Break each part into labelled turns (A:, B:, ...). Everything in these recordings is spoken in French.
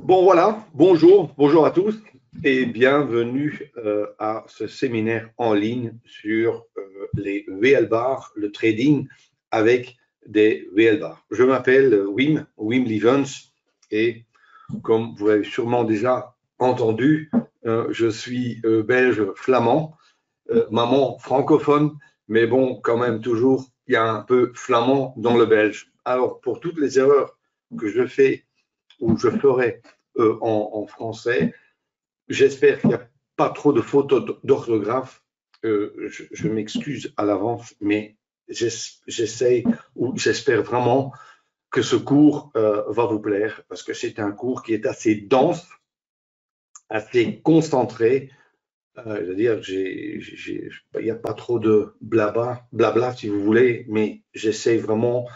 A: Bon voilà, bonjour à tous et bienvenue à ce séminaire en ligne sur les VL bars, le trading avec des VL bars. Je m'appelle Wim Lievens et comme vous l'avez sûrement déjà entendu, je suis belge flamand, maman francophone, mais bon, quand même toujours, il y a un peu flamand dans le belge. Alors pour toutes les erreurs que je fais ou je ferai en français. J'espère qu'il n'y a pas trop de fautes d'orthographe. Je m'excuse à l'avance, mais j'essaye ou j'espère vraiment que ce cours va vous plaire parce que c'est un cours qui est assez dense, assez concentré. Je veux dire, il n'y a pas trop de blabla si vous voulez, mais j'ai vraiment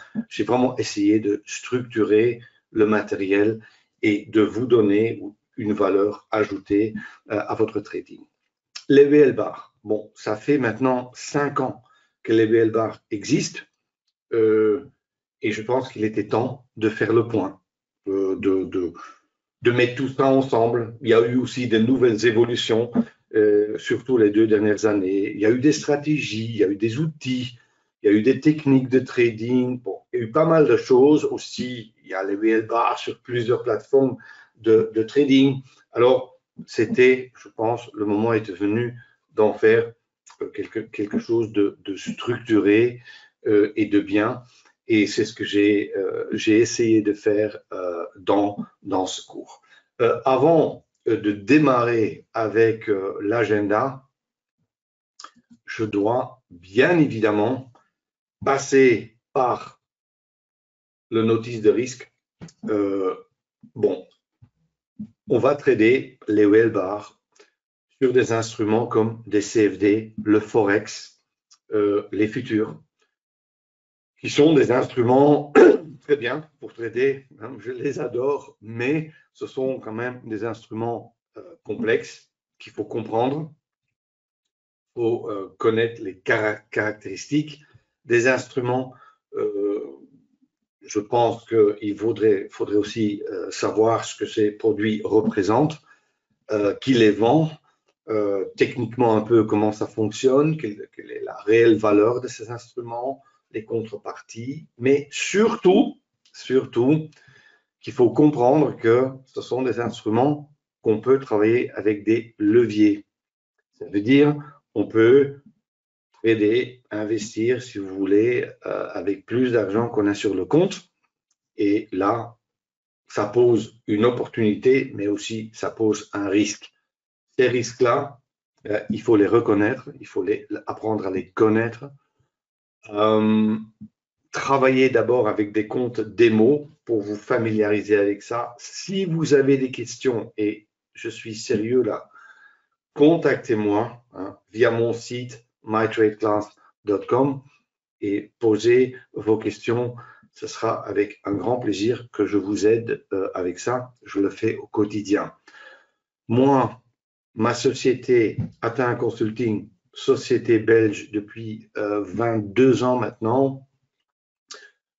A: essayé de structurer le matériel et de vous donner une valeur ajoutée à votre trading. Les VL bars, bon, ça fait maintenant 5 ans que les VL bars existent et je pense qu'il était temps de faire le point, de mettre tout ça ensemble. Il y a eu aussi de nouvelles évolutions, surtout les 2 dernières années. Il y a eu des stratégies, il y a eu des outils, il y a eu des techniques de trading. Bon, il y a eu pas mal de choses aussi. Il y a les VL bars sur plusieurs plateformes de trading. Alors, c'était, je pense, le moment est venu d'en faire quelque chose de structuré et de bien. Et c'est ce que j'ai essayé de faire dans ce cours. Avant de démarrer avec l'agenda, je dois bien évidemment passer par le notice de risque. Bon, on va trader les whale bars sur des instruments comme des CFD, le Forex, les futurs, qui sont des instruments très bien pour trader. Hein, je les adore, mais ce sont quand même des instruments complexes qu'il faut comprendre. Il faut connaître les caractéristiques des instruments. Je pense qu'il faudrait aussi savoir ce que ces produits représentent, qui les vend, techniquement un peu comment ça fonctionne, quelle est la réelle valeur de ces instruments, les contreparties, mais surtout qu'il faut comprendre que ce sont des instruments qu'on peut travailler avec des leviers. Ça veut dire on peut trader, investir, si vous voulez, avec plus d'argent qu'on a sur le compte. Et là, ça pose une opportunité, mais aussi ça pose un risque. Ces risques-là, il faut les reconnaître, il faut apprendre à les connaître. Travaillez d'abord avec des comptes démo pour vous familiariser avec ça. Si vous avez des questions, et je suis sérieux là, contactez-moi via mon site mytradeclass.com et posez vos questions. Ce sera avec un grand plaisir que je vous aide avec ça. Je le fais au quotidien. Moi, ma société Atteint Consulting, société belge depuis 22 ans maintenant.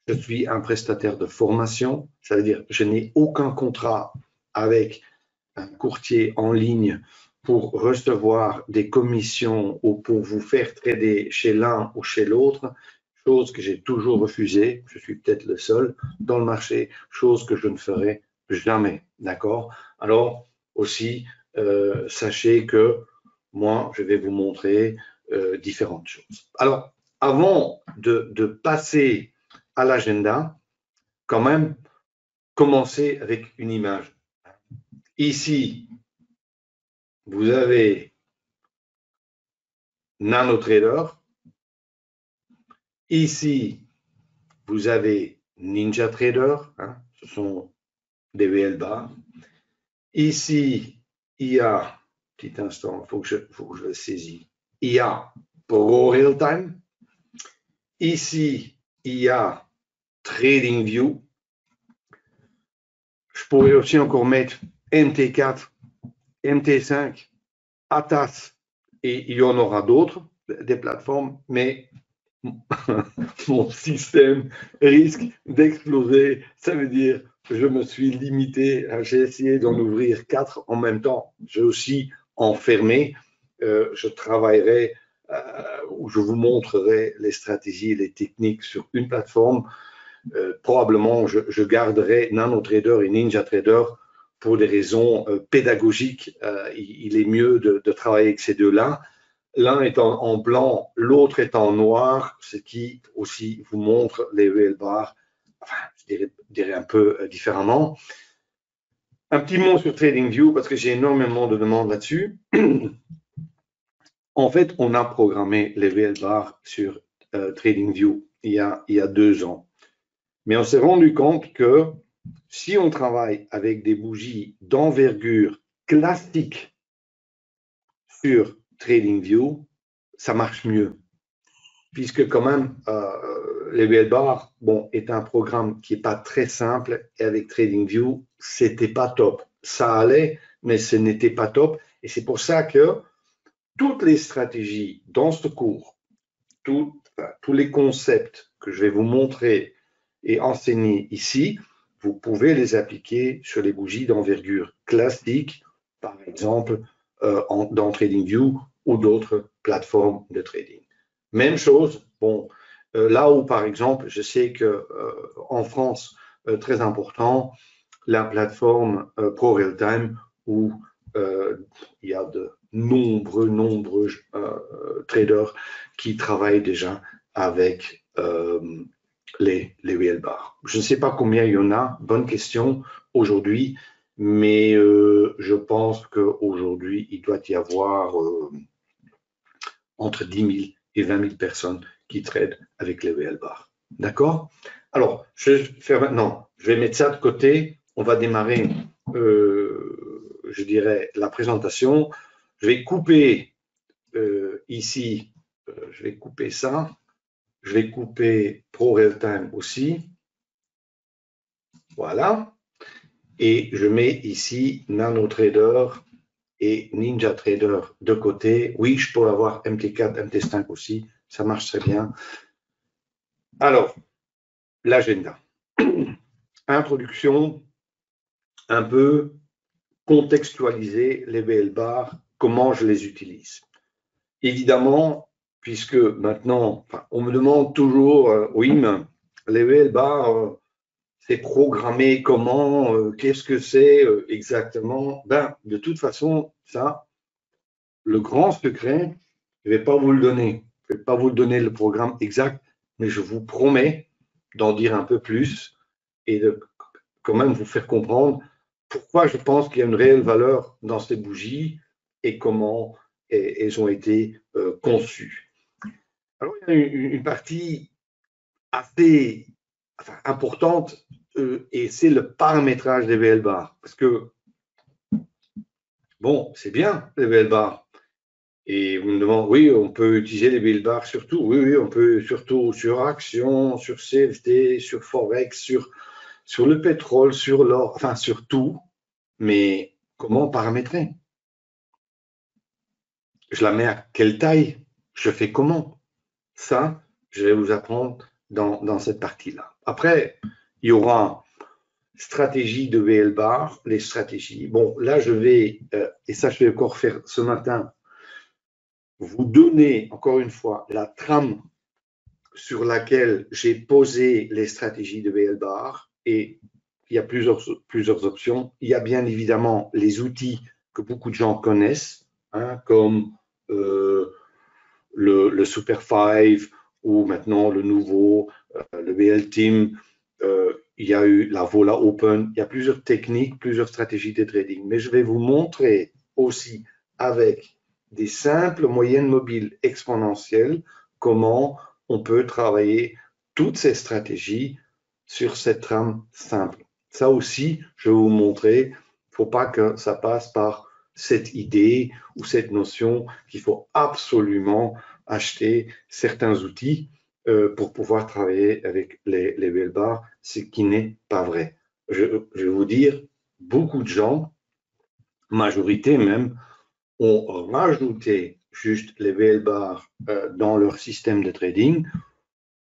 A: Je suis un prestataire de formation, ça veut dire que je n'ai aucun contrat avec un courtier en ligne pour recevoir des commissions ou pour vous faire trader chez l'un ou chez l'autre, chose que j'ai toujours refusée. Je suis peut-être le seul dans le marché, chose que je ne ferai jamais. D'accord? Alors, aussi, sachez que moi, je vais vous montrer différentes choses. Alors, avant de passer à l'agenda, quand même, commencer avec une image. Ici, vous avez NanoTrader. Ici, vous avez NinjaTrader. Hein, ce sont des VL bars. Ici, il y a, petit instant, il faut que je le saisis. Il y a Pro Realtime. Ici, il y a TradingView. Je pourrais aussi encore mettre MT4, MT5, ATAS, et il y en aura d'autres, des plateformes, mais mon système risque d'exploser. Ça veut dire que je me suis limité, j'ai essayé d'en ouvrir 4 en même temps. J'ai aussi enfermé. Je travaillerai où je vous montrerai les stratégies et les techniques sur une plateforme. Probablement, je garderai NanoTrader et NinjaTrader pour des raisons pédagogiques. Il est mieux de travailler avec ces deux-là. L'un est en blanc, l'autre est en noir, ce qui aussi vous montre les VL bars, enfin, je dirais un peu différemment. Un petit mot sur TradingView, parce que j'ai énormément de demandes là-dessus. En fait, on a programmé les VL bars sur TradingView il y a 2 ans. Mais on s'est rendu compte que si on travaille avec des bougies d'envergure classique sur TradingView, ça marche mieux. Puisque quand même, les VL bars, bon, est un programme qui n'est pas très simple et avec TradingView, c'était pas top. Ça allait, mais ce n'était pas top. Et c'est pour ça que toutes les stratégies dans ce cours, tous les concepts que je vais vous montrer et enseigner ici, vous pouvez les appliquer sur les bougies d'envergure classiques, par exemple dans TradingView ou d'autres plateformes de trading. Même chose, bon, là où par exemple, je sais que en France, très important, la plateforme ProRealTime où il y a de nombreux traders qui travaillent déjà avec les VL bars. Je ne sais pas combien il y en a, bonne question aujourd'hui, mais je pense qu'aujourd'hui, il doit y avoir entre 10 000 et 20 000 personnes qui tradent avec les VL bars. D'accord? Alors, je vais faire maintenant, je vais mettre ça de côté. On va démarrer, je dirais, la présentation. Je vais couper ici, je vais couper ça. Je vais couper ProRealTime aussi. Voilà. Et je mets ici NanoTrader et NinjaTrader de côté. Oui, je peux avoir MT4, MT5 aussi. Ça marche très bien. Alors, l'agenda. Introduction, un peu contextualiser les VL bars, comment je les utilise. Évidemment, puisque maintenant, on me demande toujours, oui, mais les VL bars, c'est programmé comment, qu'est-ce que c'est exactement? Ben, de toute façon, ça, le grand secret, je ne vais pas vous le donner. Je ne vais pas vous donner le programme exact, mais je vous promets d'en dire un peu plus et de quand même vous faire comprendre pourquoi je pense qu'il y a une réelle valeur dans ces bougies et comment elles ont été conçues. Alors, il y a une partie assez importante et c'est le paramétrage des VL bars. Parce que, bon, c'est bien les VL bars. Et vous me demandez, oui, on peut utiliser les VL bars sur tout. Oui, on peut surtout sur Action, sur CFD, sur Forex, sur le pétrole, sur l'or, enfin sur tout. Mais comment paramétrer? Je la mets à quelle taille? Je fais comment? Ça, je vais vous apprendre dans cette partie-là. Après, il y aura stratégie de VL bar, les stratégies. Bon, là, je vais, et ça, je vais encore faire ce matin, vous donner, encore une fois, la trame sur laquelle j'ai posé les stratégies de VL bar. Et il y a plusieurs options. Il y a bien évidemment les outils que beaucoup de gens connaissent, hein, comme le Super 5 ou maintenant le nouveau, le VL Team. Il y a eu la Vola Open. Il y a plusieurs techniques, plusieurs stratégies de trading. Mais je vais vous montrer aussi avec des simples moyennes mobiles exponentielles comment on peut travailler toutes ces stratégies sur cette trame simple. Ça aussi, je vais vous montrer. Il ne faut pas que ça passe par cette idée ou cette notion qu'il faut absolument acheter certains outils pour pouvoir travailler avec les VL bars, ce qui n'est pas vrai. Je vais vous dire, beaucoup de gens, majorité même, ont rajouté juste les VL bars dans leur système de trading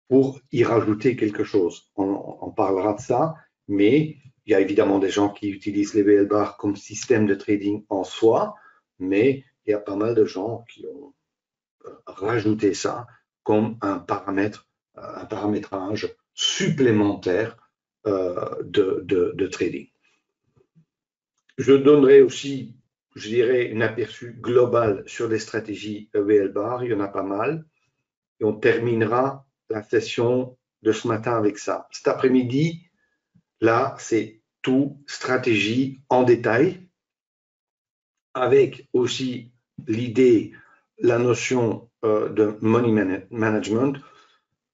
A: pour y rajouter quelque chose. On parlera de ça, mais il y a évidemment des gens qui utilisent les VL bars comme système de trading en soi, mais il y a pas mal de gens qui ont rajouté ça comme un paramétrage supplémentaire de trading. Je donnerai aussi, je dirais, un aperçu global sur les stratégies VL bar. Il y en a pas mal. Et on terminera la session de ce matin avec ça. Cet après-midi, là, c'est tout stratégie en détail, avec aussi l'idée, la notion de money management.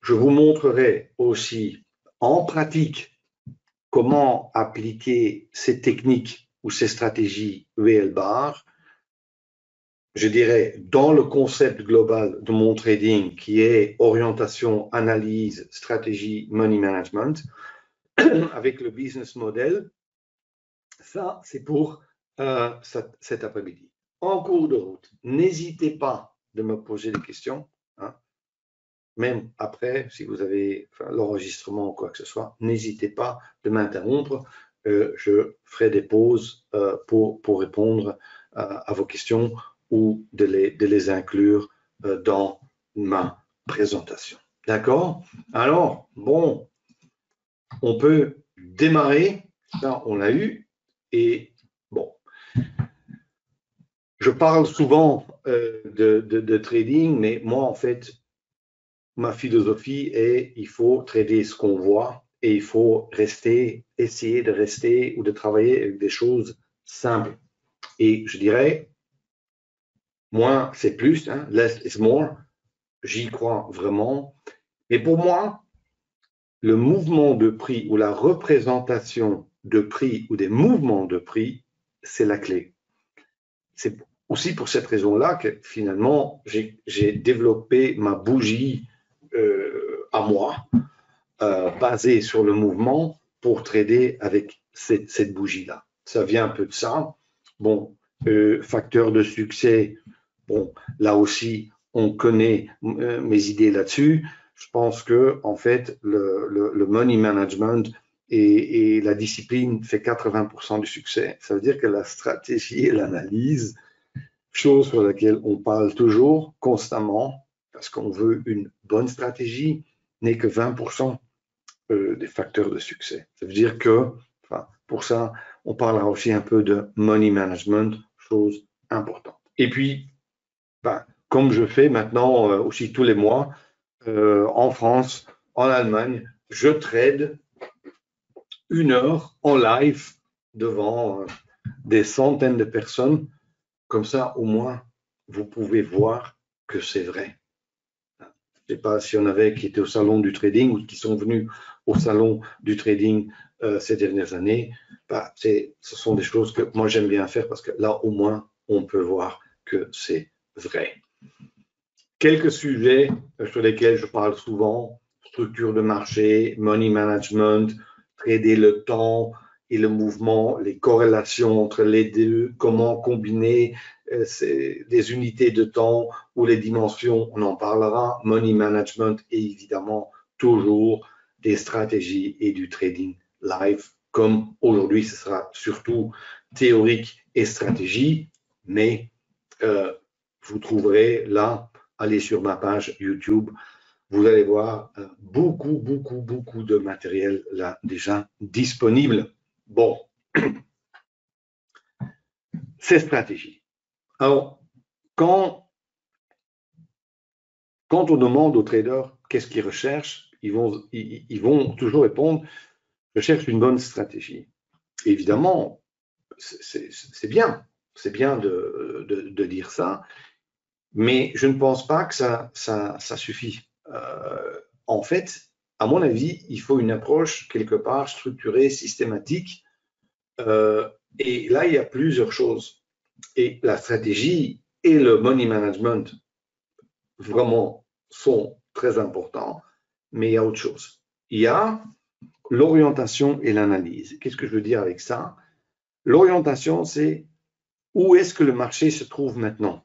A: Je vous montrerai aussi en pratique comment appliquer ces techniques ou ces stratégies VL bar, je dirais, dans le concept global de mon trading qui est orientation, analyse, stratégie, money management, avec le business model. Ça, c'est pour cet après-midi. En cours de route, n'hésitez pas de me poser des questions, hein. Même après, si vous avez l'enregistrement ou quoi que ce soit, n'hésitez pas de m'interrompre. Je ferai des pauses pour répondre à vos questions ou de les inclure dans ma présentation. D'accord? Alors, bon, on peut démarrer. Ça, on l'a eu. Et bon, je parle souvent de trading, mais moi, en fait, ma philosophie est il faut trader ce qu'on voit et il faut essayer de rester ou de travailler avec des choses simples. Et je dirais, moins c'est plus, hein, less is more. J'y crois vraiment. Mais pour moi, le mouvement de prix ou la représentation de prix ou des mouvements de prix, c'est la clé. C'est aussi pour cette raison-là que finalement, j'ai développé ma bougie à moi, basée sur le mouvement pour trader avec cette bougie-là. Ça vient un peu de ça. Bon, facteur de succès, bon, là aussi, on connaît mes idées là-dessus. Je pense que, en fait, le money management et la discipline fait 80% du succès. Ça veut dire que la stratégie et l'analyse, chose sur laquelle on parle toujours, constamment, parce qu'on veut une bonne stratégie, n'est que 20% des facteurs de succès. Ça veut dire que, enfin, pour ça, on parlera aussi un peu de money management, chose importante. Et puis, ben, comme je fais maintenant aussi tous les mois, en France, en Allemagne, je trade 1 heure en live devant des centaines de personnes. Comme ça, au moins, vous pouvez voir que c'est vrai. Je ne sais pas s'il y en avait qui étaient au salon du trading ou qui sont venus au salon du trading ces dernières années. Bah, ce sont des choses que moi j'aime bien faire parce que là, au moins, on peut voir que c'est vrai. Quelques sujets sur lesquels je parle souvent, structure de marché, money management, trader le temps et le mouvement, les corrélations entre les deux, comment combiner des unités de temps ou les dimensions, on en parlera, money management et évidemment toujours des stratégies et du trading live, comme aujourd'hui ce sera surtout théorique et stratégie, mais vous trouverez là, allez sur ma page YouTube, vous allez voir beaucoup de matériel là déjà disponible. Bon, ces stratégies. Alors, quand on demande aux traders qu'est-ce qu'ils recherchent, ils vont toujours répondre, je cherche une bonne stratégie. Évidemment, c'est bien de dire ça, mais je ne pense pas que ça suffit. En fait, à mon avis, il faut une approche quelque part structurée, systématique. Et là, il y a plusieurs choses. Et la stratégie et le money management, vraiment, sont très importants. Mais il y a autre chose. Il y a l'orientation et l'analyse. Qu'est-ce que je veux dire avec ça? L'orientation, c'est où est-ce que le marché se trouve maintenant?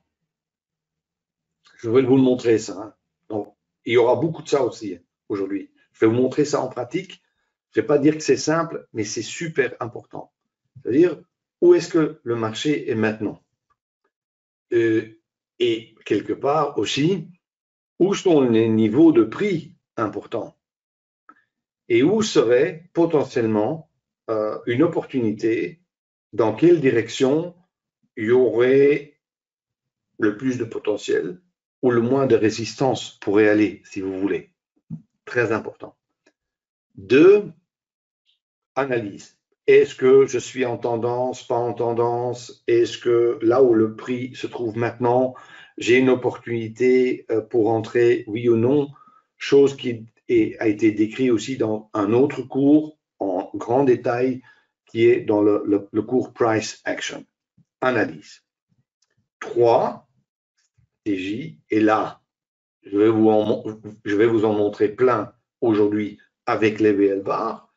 A: Je vais vous le montrer, ça. Donc, il y aura beaucoup de ça aussi. aujourd'hui. Je vais vous montrer ça en pratique. Je ne vais pas dire que c'est simple, mais c'est super important. C'est-à-dire, où est-ce que le marché est maintenant? Et quelque part aussi, où sont les niveaux de prix importants? Et où serait potentiellement une opportunité, dans quelle direction il y aurait le plus de potentiel ou le moins de résistance pourrait aller, si vous voulez. Très important. 2, analyse. Est-ce que je suis en tendance, pas en tendance? Est-ce que là où le prix se trouve maintenant, j'ai une opportunité pour entrer, oui ou non? Chose qui a été décrite aussi dans un autre cours en grand détail, qui est dans le cours Price Action. Analyse. 3, stratégie. Et là, je vais vous en montrer plein aujourd'hui avec les VL bars.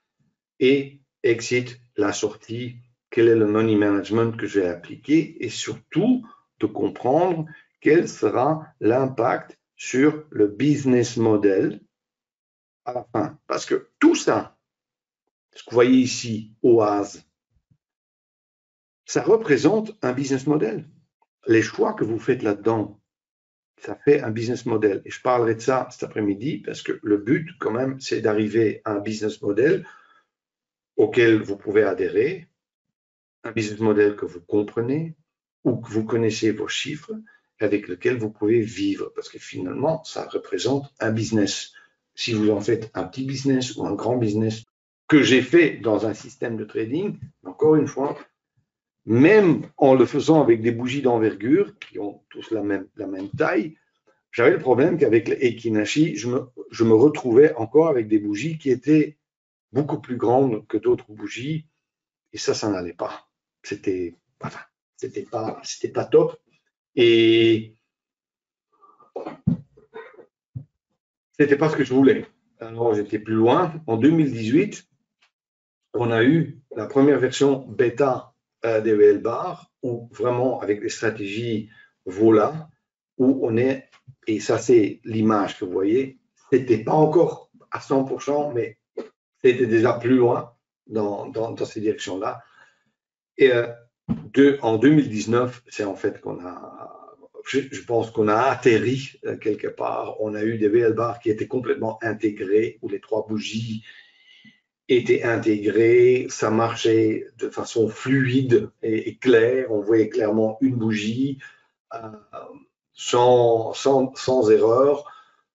A: Et exit, la sortie, quel est le money management que j'ai appliqué et surtout de comprendre quel sera l'impact sur le business model à la fin. Parce que tout ça, ce que vous voyez ici, OAS, ça représente un business model. Les choix que vous faites là-dedans, ça fait un business model. Et je parlerai de ça cet après-midi parce que le but, quand même, c'est d'arriver à un business model auquel vous pouvez adhérer, un business model que vous comprenez ou que vous connaissez vos chiffres, avec lequel vous pouvez vivre. Parce que finalement, ça représente un business. Si vous en faites un petit business ou un grand business, que j'ai fait dans un système de trading, encore une fois, même en le faisant avec des bougies d'envergure, qui ont tous la même taille, j'avais le problème qu'avec les Ekinashi, je me retrouvais encore avec des bougies qui étaient beaucoup plus grandes que d'autres bougies, et ça n'allait pas. C'était pas top. Et c'était pas ce que je voulais. Alors j'étais plus loin. En 2018, on a eu la première version bêta des VL Bar, où vraiment avec des stratégies voilà, où on est, et ça c'est l'image que vous voyez, c'était pas encore à 100%, mais c'était déjà plus loin dans ces directions-là. Et en 2019, c'est en fait qu'on a, je pense qu'on a atterri quelque part. On a eu des VL bars qui étaient complètement intégrés, où les 3 bougies étaient intégrées. Ça marchait de façon fluide et claire. On voyait clairement une bougie sans erreur.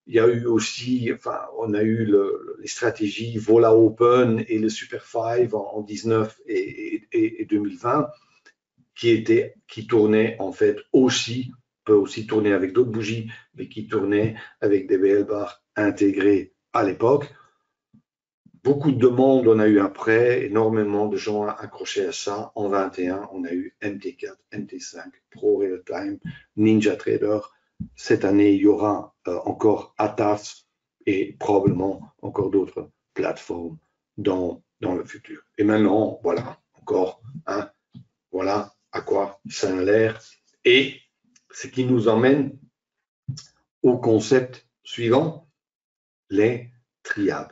A: Il y a eu aussi, on a eu les stratégies Vola Open et le Super 5 en 19 et 2020. Qui tournait en fait aussi, peut aussi tourner avec d'autres bougies, mais qui tournait avec des VL bars intégrés à l'époque. Beaucoup de demandes on a eu après, énormément de gens accrochés à ça. En 21, on a eu MT4, MT5, Pro Real Time, Ninja Trader. Cette année, il y aura encore Atas et probablement encore d'autres plateformes dans le futur. Et maintenant, voilà, encore voilà à quoi ça a l'air. Et ce qui nous emmène au concept suivant, les triades.